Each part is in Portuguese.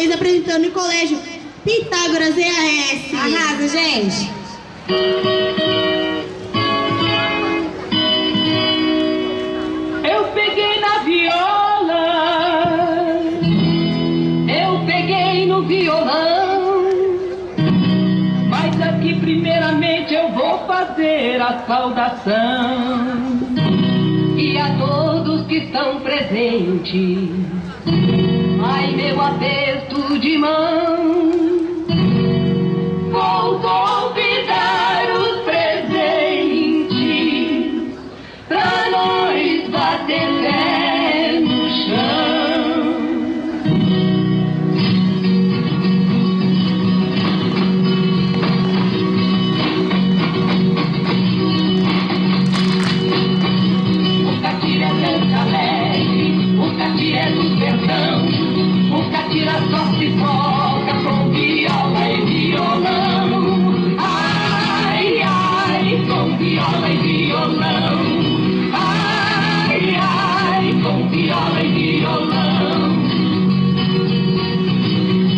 vocês apresentando o colégio Pitágoras EAS. Arrasa, gente! Eu peguei na viola, eu peguei no violão, mas aqui primeiramente eu vou fazer a saudação. E a todos que estão presentes, ai meu aperto de mão. Vou convidar os presentes pra nós bater pé no chão. O catira é dança alegre, o catira é do sertão, o catira só se toca com viola e violão. Ai, ai, com viola e violão. Ai, ai, com viola e violão.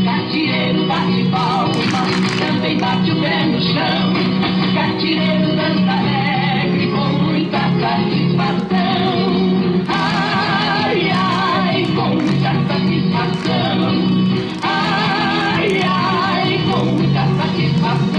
Catireiro bate palma, também bate o pé no chão. Catireiro dança alegre com muita satisfação. Ai, ai, com muita satisfação. Ai, ai, com muita satisfação.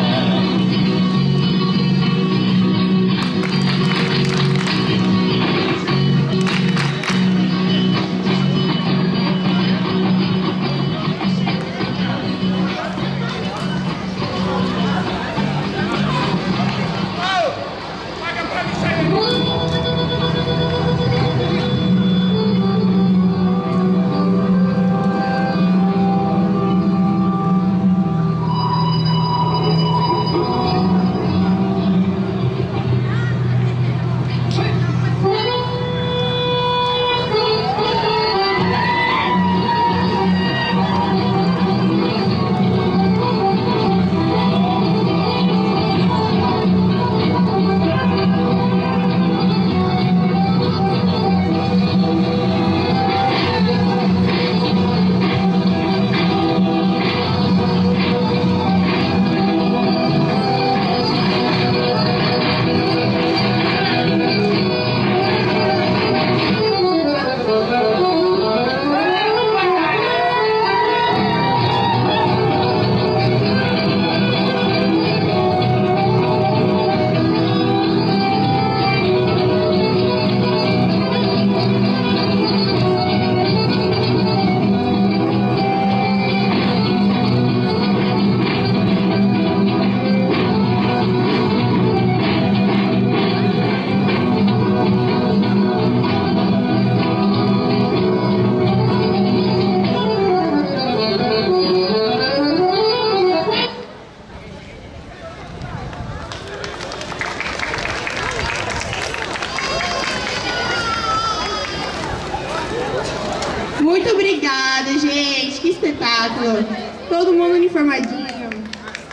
Muito obrigada, gente. Que espetáculo. Todo mundo uniformadinho.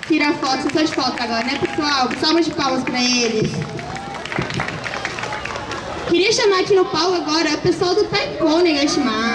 Tira foto, sessão de foto agora, né, pessoal? Salve de palmas pra eles. Queria chamar aqui no palco agora o pessoal do Taekwondo Negashima.